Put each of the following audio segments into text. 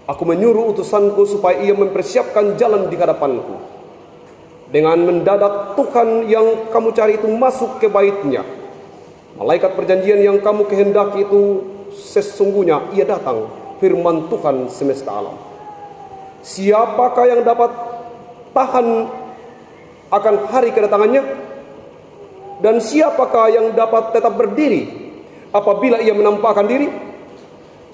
Aku menyuruh utusanku supaya ia mempersiapkan jalan di hadapanku. Dengan mendadak Tuhan yang kamu cari itu masuk ke baitnya. Malaikat perjanjian yang kamu kehendaki itu sesungguhnya ia datang, firman Tuhan semesta alam. Siapakah yang dapat tahan akan hari kedatangannya? Dan siapakah yang dapat tetap berdiri apabila ia menampakkan diri?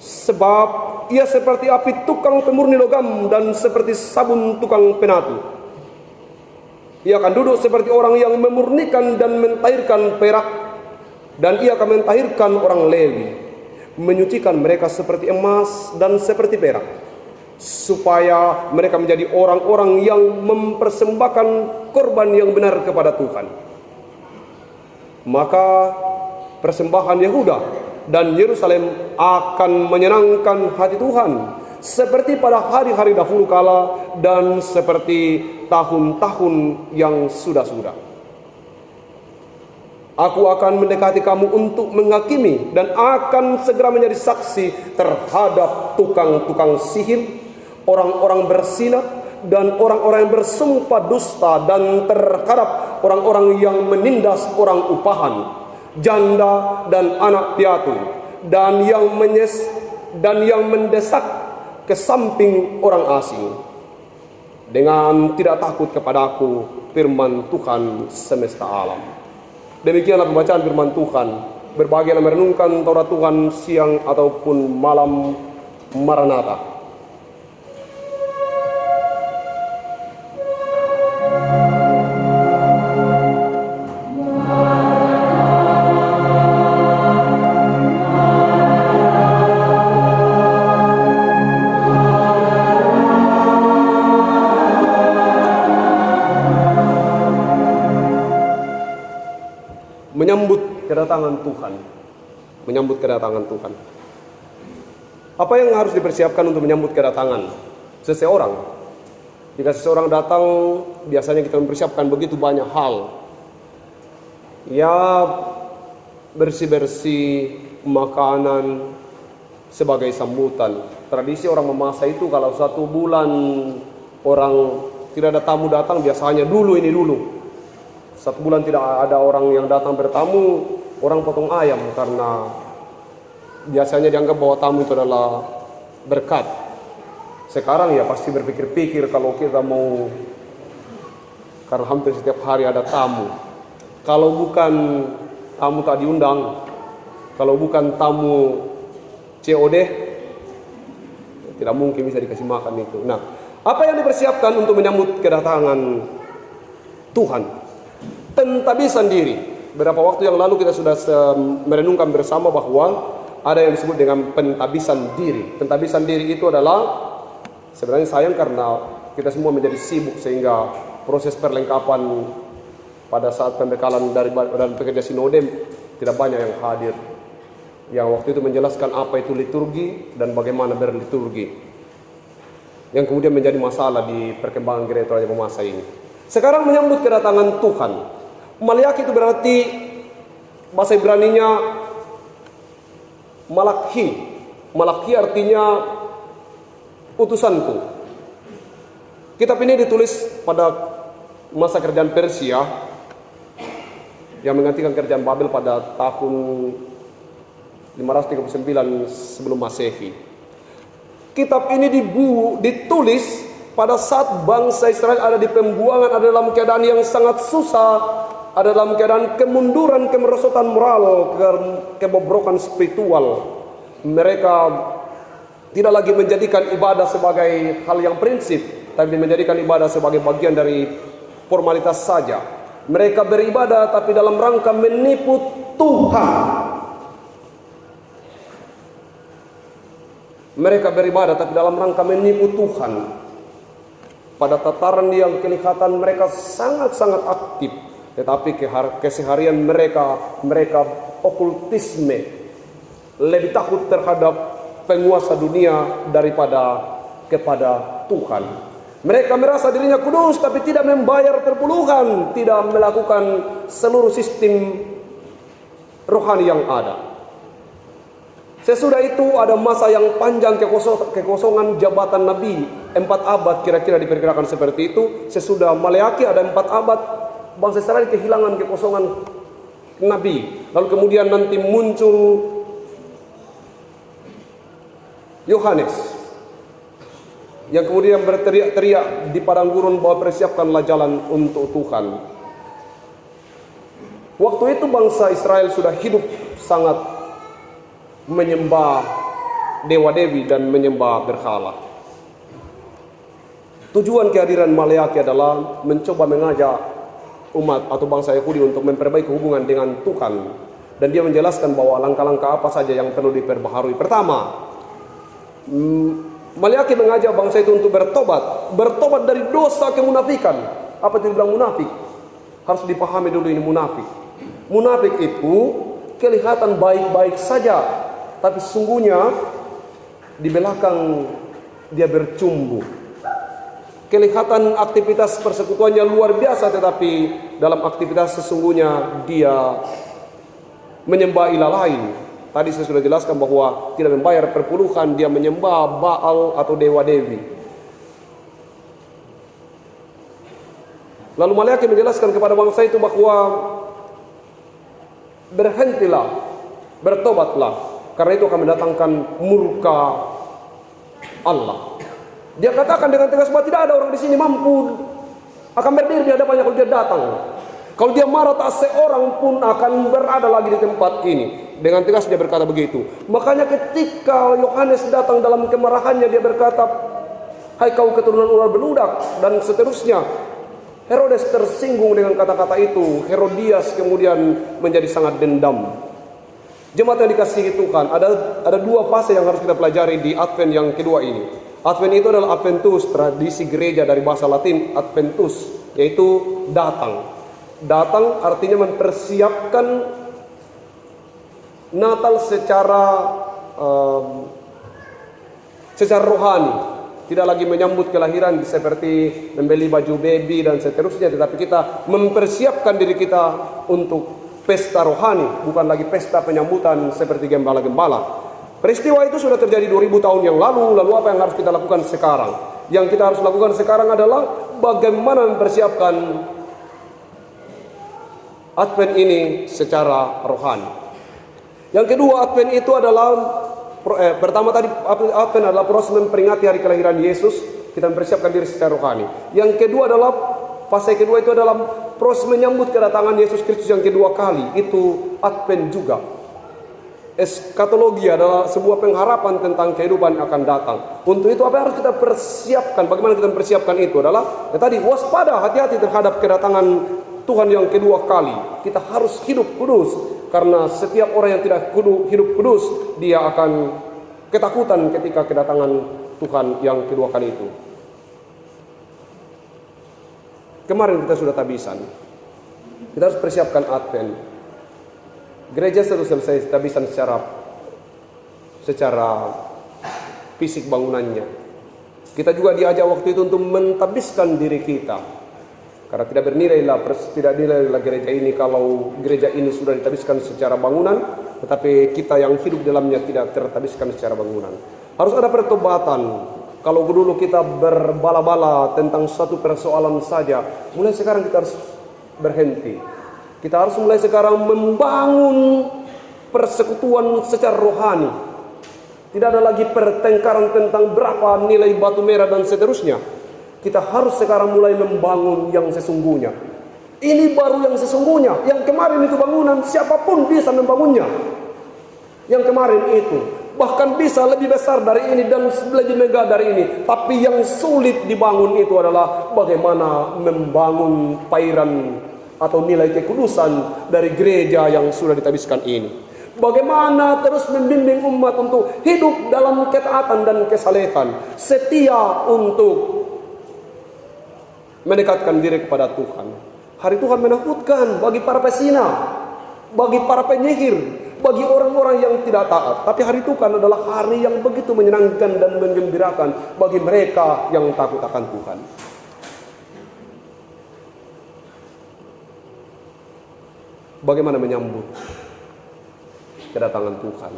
Sebab ia seperti api tukang pemurni logam dan seperti sabun tukang penatu. Ia akan duduk seperti orang yang memurnikan dan mentahirkan perak, dan ia akan mentahirkan orang Lewi, menyucikan mereka seperti emas dan seperti perak, supaya mereka menjadi orang-orang yang mempersembahkan korban yang benar kepada Tuhan. Maka persembahan Yehuda dan Yerusalem akan menyenangkan hati Tuhan, seperti pada hari-hari dahulu kala dan seperti tahun-tahun yang sudah-sudah. Aku akan mendekati kamu untuk menghakimi dan akan segera menjadi saksi terhadap tukang-tukang sihir, orang-orang bersinat, dan orang-orang yang bersumpah dusta, dan terhadap orang-orang yang menindas orang upahan, janda dan anak piatu, dan yang mendesak ke samping orang asing dengan tidak takut kepadaku, firman Tuhan semesta alam. Demikianlah pembacaan firman Tuhan. Berbahagialah merenungkan Taurat Tuhan siang ataupun malam. Maranatha. Menyambut kedatangan Tuhan. Menyambut kedatangan Tuhan. Apa yang harus dipersiapkan untuk menyambut kedatangan seseorang? Jika seseorang datang, biasanya kita mempersiapkan begitu banyak hal. Ya, bersih-bersih, makanan sebagai sambutan. Tradisi orang memasak itu kalau 1 bulan orang tidak ada tamu datang, biasanya dulu. 1 bulan tidak ada orang yang datang bertamu, orang potong ayam karena biasanya dianggap bahwa tamu itu adalah berkat. Sekarang ya pasti berpikir-pikir kalau kita mau, karena hampir setiap hari ada tamu. Kalau bukan tamu tak diundang, kalau bukan tamu COD, tidak mungkin bisa dikasih makan itu. Nah, apa yang dipersiapkan untuk menyambut kedatangan Tuhan? Pentabisan diri. Beberapa waktu yang lalu kita sudah merenungkan bersama bahwa ada yang disebut dengan pentabisan diri. Pentabisan diri itu adalah, sebenarnya sayang karena kita semua menjadi sibuk sehingga proses perlengkapan pada saat pembekalan dari pekerja sinode tidak banyak yang hadir. Yang waktu itu menjelaskan apa itu liturgi dan bagaimana berliturgi, yang kemudian menjadi masalah di perkembangan gereja Raja Pemasa ini. Sekarang menyambut kedatangan Tuhan. Maliaki itu berarti bahasa Ibraninya Malakhi. Malakhi artinya utusanku. Kitab ini ditulis pada masa kerajaan Persia yang menggantikan kerajaan Babel pada tahun 539 sebelum Masehi. Kitab ini ditulis pada saat bangsa Israel ada di pembuangan, ada dalam keadaan yang sangat susah, ada dalam keadaan kemunduran, kemerosotan moral, kebobrokan spiritual. Mereka tidak lagi menjadikan ibadah sebagai hal yang prinsip, tapi menjadikan ibadah sebagai bagian dari formalitas saja. Mereka beribadah tapi dalam rangka menipu Tuhan. Mereka beribadah tapi dalam rangka menipu Tuhan. Pada tataran yang kelihatan mereka sangat-sangat aktif, tetapi keseharian mereka okultisme, lebih takut terhadap penguasa dunia daripada kepada Tuhan. Mereka merasa dirinya kudus tapi tidak membayar perpuluhan, tidak melakukan seluruh sistem rohani yang ada. Sesudah itu ada masa yang panjang kekosongan jabatan Nabi. 4 abad kira-kira diperkirakan seperti itu. Sesudah Maleakhi ada 4 abad, bangsa Israel kehilangan kekosongan Nabi. Lalu kemudian nanti muncul Yohanes yang kemudian berteriak-teriak di padang gurun bahwa persiapkanlah jalan untuk Tuhan. Waktu itu bangsa Israel sudah hidup sangat menyembah dewa-dewi dan menyembah berhala. Tujuan kehadiran Maleakhi adalah mencoba mengajak umat atau bangsa Yahudi untuk memperbaiki hubungan dengan Tuhan. Dan dia menjelaskan bahwa langkah-langkah apa saja yang perlu diperbaharui. Pertama, Maleakhi mengajak bangsa itu untuk bertobat dari dosa kemunafikan. Apa itu dibilang munafik? Harus dipahami dulu ini munafik. Munafik itu kelihatan baik-baik saja, tapi sesungguhnya di belakang dia bercumbu. Kelihatan aktivitas persekutuannya luar biasa, tetapi dalam aktivitas sesungguhnya dia menyembah ilah lain. Tadi saya sudah jelaskan bahwa tidak membayar perpuluhan, dia menyembah Baal atau dewa-dewi. Lalu Maleakhi menjelaskan kepada bangsa itu bahwa berhentilah, bertobatlah, karena itu akan mendatangkan murka Allah. Dia katakan dengan tegas bahwa tidak ada orang di sini mampu akan berdiri di hadapannya kalau dia datang. Kalau dia marah, tak seorang pun akan berada lagi di tempat ini. Dengan tegas dia berkata begitu. Makanya ketika Yohanes datang dalam kemarahannya, dia berkata, "Hai kau keturunan ular beludak," dan seterusnya. Herodes tersinggung dengan kata-kata itu. Herodias kemudian menjadi sangat dendam. Jemaat yang dikasihi Tuhan, ada 2 fase yang harus kita pelajari di Advent yang kedua ini. Advent itu adalah Adventus, tradisi gereja dari bahasa Latin Adventus, yaitu datang. Datang artinya mempersiapkan Natal secara rohani. Tidak lagi menyambut kelahiran seperti membeli baju baby dan seterusnya, tetapi kita mempersiapkan diri kita untuk pesta rohani, bukan lagi pesta penyambutan seperti gembala-gembala. Peristiwa itu sudah terjadi 2000 tahun yang lalu. Lalu apa yang harus kita lakukan sekarang? Yang kita harus lakukan sekarang adalah bagaimana mempersiapkan Advent ini secara rohani. Yang kedua, Advent itu adalah pertama tadi Advent adalah proses memperingati hari kelahiran Yesus. Kita mempersiapkan diri secara rohani. Yang kedua adalah fase kedua itu adalah proses menyambut kedatangan Yesus Kristus yang kedua kali. Itu Advent juga. Eskatologi adalah sebuah pengharapan tentang kehidupan yang akan datang. Untuk itu apa yang harus kita persiapkan? Bagaimana kita mempersiapkan itu adalah tadi waspada, hati-hati terhadap kedatangan Tuhan yang kedua kali. Kita harus hidup kudus, karena setiap orang yang tidak hidup kudus, dia akan ketakutan ketika kedatangan Tuhan yang kedua kali itu. Kemarin kita sudah tabisan. Kita harus persiapkan Advent. Gereja sudah selesai tabisan secara fisik bangunannya. Kita juga diajak waktu itu untuk mentabiskan diri kita. Karena tidak bernilailah gereja ini kalau gereja ini sudah ditabiskan secara bangunan, tetapi kita yang hidup dalamnya tidak tertabiskan secara bangunan. Harus ada pertobatan. Kalau dulu kita berbala-bala tentang satu persoalan saja, mulai sekarang kita harus berhenti. Kita harus mulai sekarang membangun persekutuan secara rohani. Tidak ada lagi pertengkaran tentang berapa nilai batu merah dan seterusnya. Kita harus sekarang mulai membangun yang sesungguhnya. Ini baru yang sesungguhnya. Yang kemarin itu bangunan, siapapun bisa membangunnya. Yang kemarin itu bahkan bisa lebih besar dari ini dan lebih megah dari ini. Tapi yang sulit dibangun itu adalah bagaimana membangun pairan atau nilai kekudusan dari gereja yang sudah ditabiskan ini. Bagaimana terus membimbing umat untuk hidup dalam ketaatan dan kesalehan, setia untuk mendekatkan diri kepada Tuhan. Hari Tuhan menakutkan bagi para pesina, bagi para penyihir, bagi orang-orang yang tidak taat. Tapi hari Tuhan adalah hari yang begitu menyenangkan dan menggembirakan bagi mereka yang takut akan Tuhan. Bagaimana menyambut kedatangan Tuhan?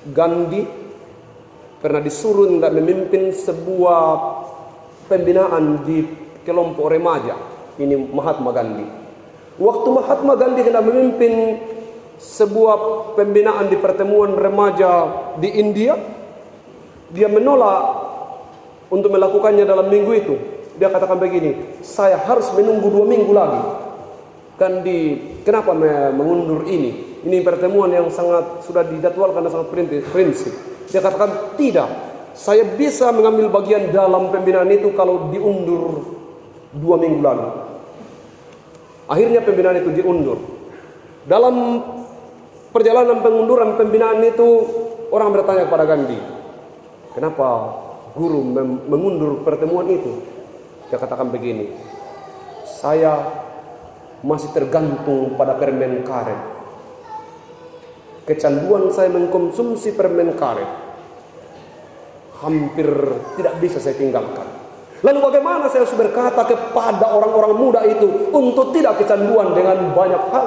Gandhi pernah disuruh untuk memimpin sebuah pembinaan di kelompok remaja. Ini Mahatma Gandhi. Waktu Mahatma Gandhi hendak memimpin sebuah pembinaan di pertemuan remaja di India, dia menolak untuk melakukannya dalam minggu itu. Dia katakan begini, saya harus menunggu 2 minggu lagi. Gandhi, kenapa mengundur ini? Ini pertemuan yang sangat sudah dijadwalkan dan sangat prinsip. Dia katakan, tidak, saya bisa mengambil bagian dalam pembinaan itu kalau diundur 2 minggu lagi. Akhirnya pembinaan itu diundur. Dalam perjalanan pengunduran pembinaan itu, orang bertanya kepada Gandhi, kenapa guru mengundur pertemuan itu? Dia katakan begini, saya masih tergantung pada permen karet. Kecanduan saya mengkonsumsi permen karet hampir tidak bisa saya tinggalkan. Lalu bagaimana saya harus berkata kepada orang-orang muda itu untuk tidak kecanduan dengan banyak hal,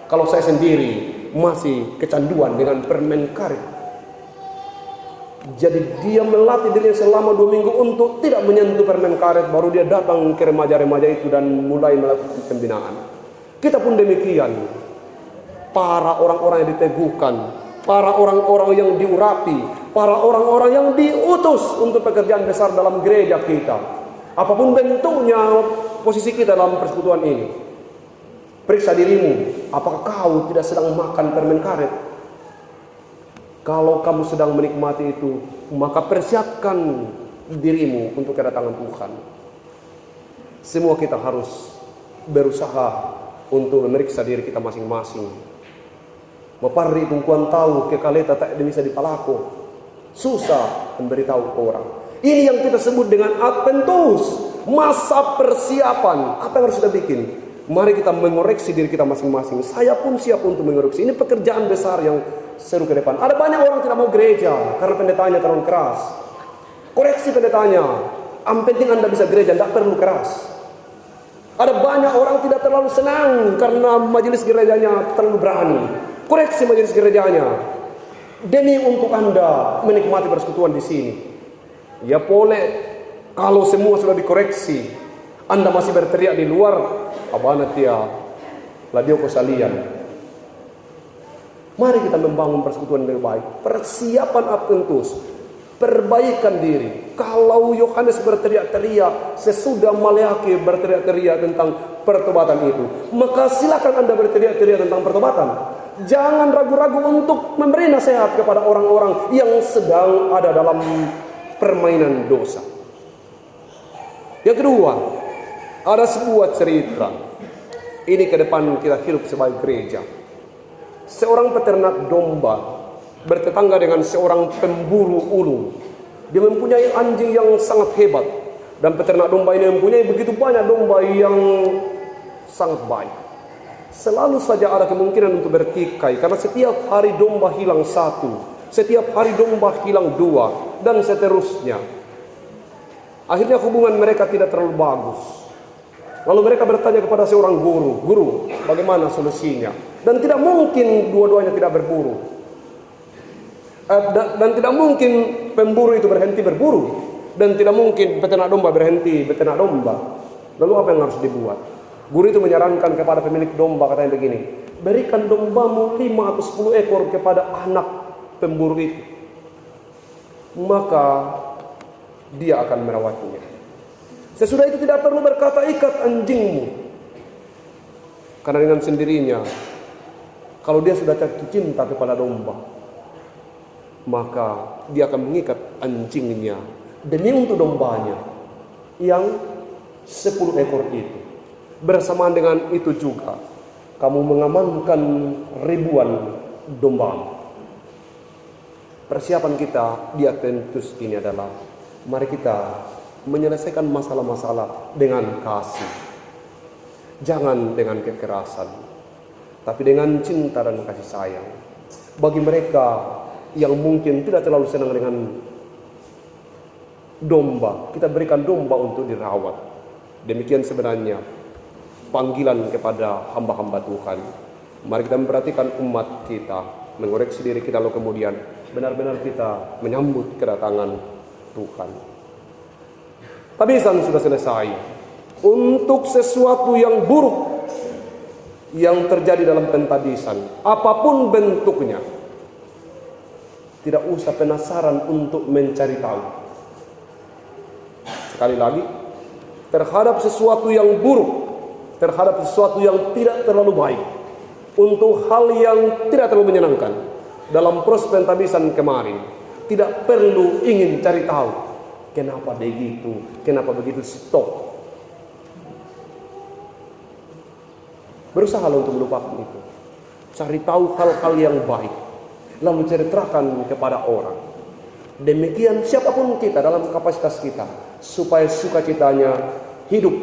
kalau saya sendiri masih kecanduan dengan permen karet? Jadi dia melatih dirinya selama 2 minggu untuk tidak menyentuh permen karet. Baru dia datang ke remaja-remaja itu dan mulai melakukan pembinaan. Kita pun demikian. Para orang-orang yang diteguhkan, para orang-orang yang diurapi, para orang-orang yang diutus untuk pekerjaan besar dalam gereja kita. Apapun bentuknya posisi kita dalam persekutuan ini, periksa dirimu, apakah kau tidak sedang makan permen karet? Kalau kamu sedang menikmati itu, maka persiapkan dirimu untuk kedatangan Tuhan. Semua kita harus berusaha untuk memeriksa diri kita masing-masing. Mapari tungkuan tahu ke kaleta tak bisa dipalako. Susah memberitahu ke orang. Ini yang kita sebut dengan adventus, masa persiapan. Apa yang harus kita bikin? Mari kita mengoreksi diri kita masing-masing. Saya pun siap untuk mengoreksi. Ini pekerjaan besar yang seru ke depan. Ada banyak orang tidak mau gereja karena pendetanya terlalu keras. Koreksi pendetanya. Yang penting Anda bisa gereja, tidak perlu keras. Ada banyak orang tidak terlalu senang karena majelis gerejanya terlalu berani. Koreksi majelis gerejanya demi untuk Anda menikmati persekutuan di sini. Ya boleh, kalau semua sudah dikoreksi, Anda masih berteriak di luar, abana tia, ladio kosalian. Mari kita membangun persekutuan yang lebih baik. Persiapan adventus, perbaikan diri. Kalau Yohanes berteriak-teriak sesudah Maleakhi berteriak-teriak tentang pertobatan itu, maka silakan Anda berteriak-teriak tentang pertobatan. Jangan ragu-ragu untuk memberi nasihat kepada orang-orang yang sedang ada dalam permainan dosa. Yang kedua, ada sebuah cerita. Ini ke depan kita hidup sebagai gereja. Seorang peternak domba bertetangga dengan seorang pemburu ulu. Dia mempunyai anjing yang sangat hebat. Dan peternak domba ini mempunyai begitu banyak domba yang sangat baik. Selalu saja ada kemungkinan untuk bertikai, karena setiap hari domba hilang 1, setiap hari domba hilang 2, dan seterusnya. Akhirnya hubungan mereka tidak terlalu bagus. Lalu mereka bertanya kepada seorang guru, "Guru, bagaimana solusinya?" Dan tidak mungkin dua-duanya tidak berburu. Dan tidak mungkin pemburu itu berhenti berburu. Dan tidak mungkin peternak domba berhenti beternak domba. Lalu apa yang harus dibuat? Guru itu menyarankan kepada pemilik domba, katanya begini, berikan dombamu 5 atau 10 ekor kepada anak pemburu itu. Maka dia akan merawatnya. Sesudah itu tidak perlu berkata ikat anjingmu. Karena dengan sendirinya, kalau dia sudah jatuh cinta kepada domba, maka dia akan mengikat anjingnya demi untuk dombanya yang 10 ekor itu. Bersamaan dengan itu juga kamu mengamankan ribuan domba. Persiapan kita di Adventus ini adalah mari kita menyelesaikan masalah-masalah dengan kasih. Jangan dengan kekerasan, tapi dengan cinta dan kasih sayang. Bagi mereka yang mungkin tidak terlalu senang dengan domba, kita berikan domba untuk dirawat. Demikian sebenarnya panggilan kepada hamba-hamba Tuhan. Mari kita memperhatikan umat kita, mengoreksi diri kita, lalu kemudian benar-benar kita menyambut kedatangan Tuhan. Tabisan sudah selesai. Untuk sesuatu yang buruk yang terjadi dalam pentabisan, apapun bentuknya, tidak usah penasaran untuk mencari tahu. Sekali lagi, terhadap sesuatu yang buruk, terhadap sesuatu yang tidak terlalu baik, untuk hal yang tidak terlalu menyenangkan, dalam proses pentabisan kemarin, tidak perlu ingin cari tahu kenapa begitu, kenapa begitu. Stop. Berusaha untuk melupakan itu. Cari tahu hal-hal yang baik, lalu ceritakan kepada orang. Demikian siapapun kita dalam kapasitas kita, supaya sukacitanya hidup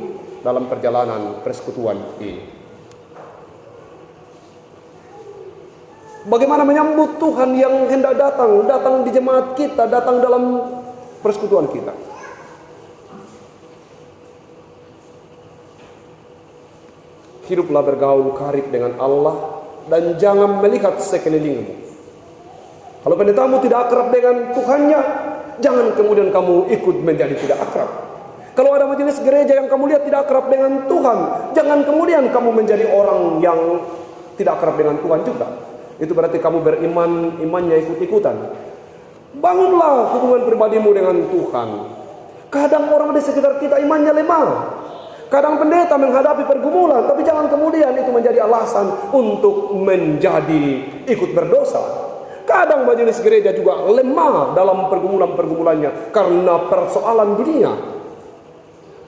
dalam perjalanan persekutuan ini. Bagaimana menyambut Tuhan yang hendak datang di jemaat kita, datang dalam persekutuan kita. Hiduplah bergaul karib dengan Allah dan jangan melihat sekelilingmu. Kalau pendetamu tidak akrab dengan Tuhannya, jangan kemudian kamu ikut menjadi tidak akrab. Kalau ada majelis gereja yang kamu lihat tidak akrab dengan Tuhan, jangan kemudian kamu menjadi orang yang tidak akrab dengan Tuhan juga. Itu berarti kamu beriman, imannya ikut-ikutan. Bangunlah hubungan pribadimu dengan Tuhan. Kadang orang di sekitar kita imannya lemah. Kadang pendeta menghadapi pergumulan, tapi jangan kemudian itu menjadi alasan untuk menjadi ikut berdosa. Kadang majelis gereja juga lemah dalam pergumulan-pergumulannya karena persoalan dunia.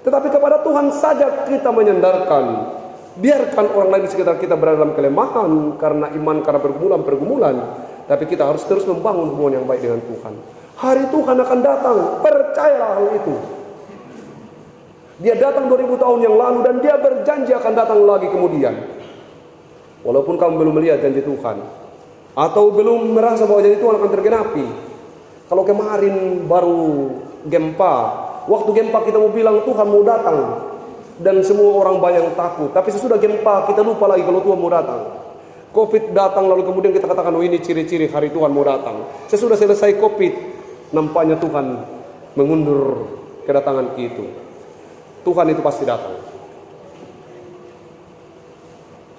Tetapi kepada Tuhan saja kita menyandarkan. Biarkan orang lain di sekitar kita berada dalam kelemahan karena iman, karena pergumulan-pergumulan. Tapi kita harus terus membangun hubungan yang baik dengan Tuhan. Hari Tuhan akan datang, percayalah hal itu. Dia datang 2000 tahun yang lalu dan dia berjanji akan datang lagi kemudian. Walaupun kamu belum melihat janji Tuhan, atau belum merasa bahwa janji Tuhan akan tergenapi. Kalau kemarin baru gempa, waktu gempa kita mau bilang Tuhan mau datang, dan semua orang banyak takut. Tapi sesudah gempa kita lupa lagi kalau Tuhan mau datang. Covid datang lalu kemudian kita katakan, oh ini ciri-ciri hari Tuhan mau datang. Sesudah selesai Covid, nampaknya Tuhan mengundur kedatangan itu. Tuhan itu pasti datang.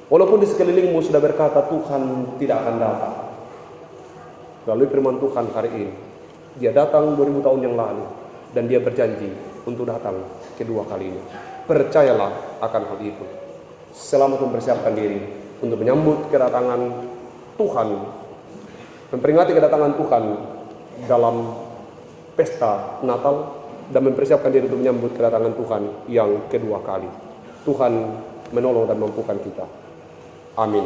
Walaupun di sekelilingmu sudah berkata Tuhan tidak akan datang. Lalu firman Tuhan hari ini, dia datang 2000 tahun yang lalu dan dia berjanji untuk datang kedua kalinya. Percayalah akan hal itu. Selamat mempersiapkan diri untuk menyambut kedatangan Tuhan, memperingati kedatangan Tuhan dalam pesta Natal, dan mempersiapkan diri untuk menyambut kedatangan Tuhan yang kedua kali. Tuhan menolong dan mampukan kita. Amin.